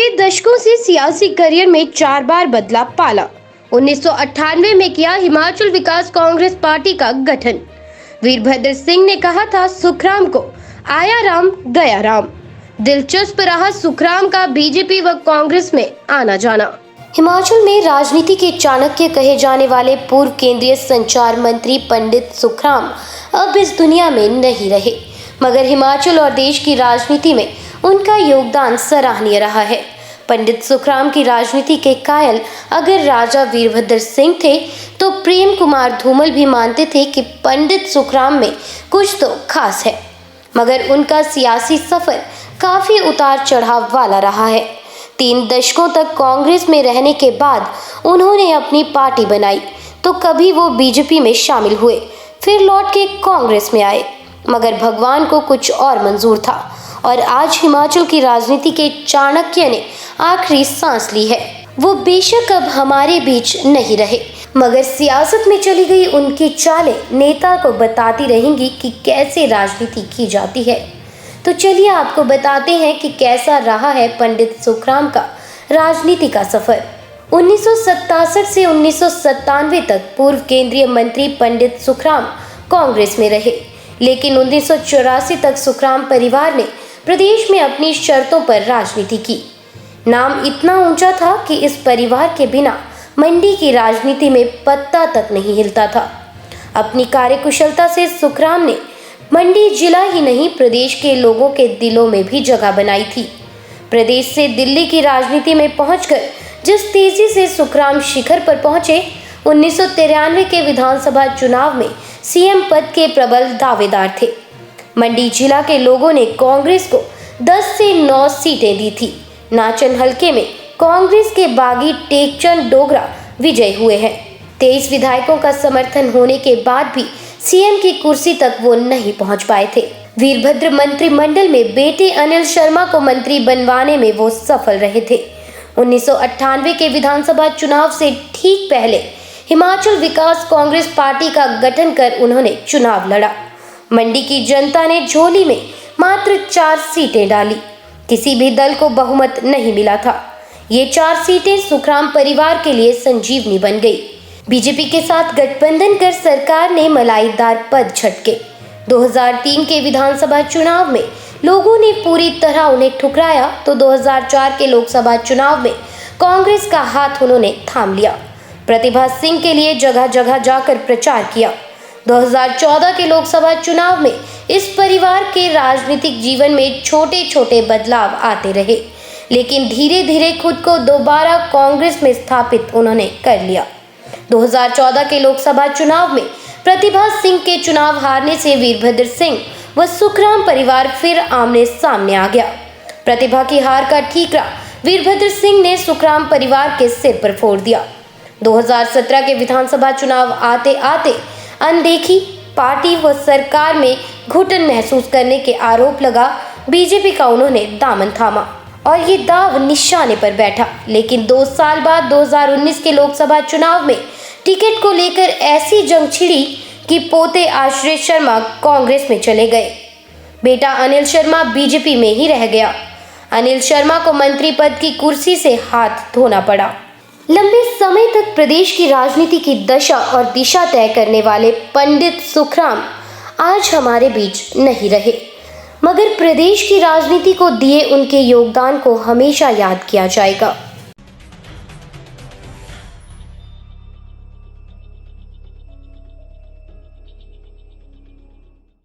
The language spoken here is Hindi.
6 दशकों से सियासी करियर में 4 बार बदला पाला। 1998 में किया हिमाचल विकास कांग्रेस पार्टी का गठन। वीरभद्र सिंह ने कहा था सुखराम को आया राम गया राम। दिलचस्प रहा सुखराम का बीजेपी व कांग्रेस में आना जाना। हिमाचल में राजनीति के चाणक्य कहे जाने वाले पूर्व केंद्रीय संचार मंत्री पंडित सुखराम अब इस दुनिया में नहीं रहे, मगर हिमाचल और देश की राजनीति में उनका योगदान सराहनीय रहा है। पंडित सुखराम की राजनीति के कायल अगर राजा वीरभद्र सिंह थे, तो प्रेम कुमार धूमल भी मानते थे कि पंडित सुखराम में कुछ तो खास है। मगर उनका सियासी सफर काफी उतार चढ़ाव वाला रहा है। 3 दशकों तक कांग्रेस में रहने के बाद उन्होंने अपनी पार्टी बनाई, तो कभी वो बीजेपी में शामिल हुए, फिर लौट के कांग्रेस में आए, मगर भगवान को कुछ और मंजूर था और आज हिमाचल की राजनीति के चाणक्य ने आखिरी सांस ली है। वो बेशक अब हमारे बीच नहीं रहे, मगर सियासत में चली गई उनकी चालें नेता को बताती रहेंगी कि कैसे राजनीति की जाती है। तो चलिए आपको बताते हैं कि कैसा रहा है पंडित सुखराम का राजनीति का सफर। 1967 से 1997 तक पूर्व केंद्रीय मंत्री पंडित सुखराम कांग्रेस में रहे, लेकिन 1984 तक सुखराम परिवार ने प्रदेश में अपनी शर्तों पर राजनीति की। नाम इतना ऊंचा था कि इस परिवार के बिना मंडी की राजनीति में पत्ता तक नहीं हिलता था। अपनी कार्यकुशलता से सुखराम ने मंडी जिला ही नहीं, प्रदेश के लोगों के दिलों में भी जगह बनाई थी। प्रदेश से दिल्ली की राजनीति में पहुंचकर जिस तेजी से सुखराम शिखर पर पहुंचे, 1993 के विधानसभा चुनाव में सीएम पद के प्रबल दावेदार थे। मंडी जिला के लोगों ने कांग्रेस को 10 से 9 सीटें दी थी। नाचन हलके में कांग्रेस के बागी टेकचंद डोगरा विजयी हुए हैं। 23 विधायकों का समर्थन होने के बाद भी सीएम की कुर्सी तक वो नहीं पहुंच पाए थे। वीरभद्र मंत्रिमंडल में बेटे अनिल शर्मा को मंत्री बनवाने में वो सफल रहे थे। 1998 के विधानसभा चुनाव से ठीक पहले हिमाचल विकास कांग्रेस पार्टी का गठन कर उन्होंने चुनाव लड़ा। मंडी की जनता ने झोली में मात्र 4 सीटें डाली। किसी भी दल को बहुमत नहीं मिला था। ये 4 सीटें सुखराम परिवार के लिए संजीवनी बन गई। बीजेपी के साथ गठबंधन कर सरकार ने मलाईदार पद झटके। 2003 के विधानसभा चुनाव में लोगों ने पूरी तरह उन्हें ठुकराया, तो 2004 के लोकसभा चुनाव में कांग्रेस का हाथ उन्होंने थाम लिया। प्रतिभा सिंह के लिए जगह जगह जाकर प्रचार किया। 2014 के लोकसभा चुनाव में इस परिवार के राजनीतिक जीवन में छोटे छोटे बदलाव आते रहे, लेकिन धीरे धीरे खुद को दोबारा कांग्रेस में स्थापित उन्होंने कर लिया। 2014 के लोकसभा चुनाव में प्रतिभा सिंह के चुनाव हारने से वीरभद्र सिंह व सुखराम परिवार फिर आमने सामने आ गया। प्रतिभा की हार का ठीकरा वीरभद्र सिंह ने सुखराम परिवार के सिर पर फोड़ दिया। 2017 के विधानसभा चुनाव आते आते अनदेखी, पार्टी व सरकार में घुटन महसूस करने के आरोप लगा बीजेपी का उन्होंने दामन थामा और ये दाव निशाने पर बैठा। लेकिन 2 साल बाद 2019 के लोकसभा चुनाव में टिकट को लेकर ऐसी जंग छिड़ी कि पोते आश्रय शर्मा कांग्रेस में चले गए। बेटा अनिल शर्मा बीजेपी में ही रह गया। अनिल शर्मा को मंत्री पद की कुर्सी से हाथ धोना पड़ा। लंबे समय तक प्रदेश की राजनीति की दशा और दिशा तय करने वाले पंडित सुखराम आज हमारे बीच नहीं रहे, मगर प्रदेश की राजनीति को दिए उनके योगदान को हमेशा याद किया जाएगा।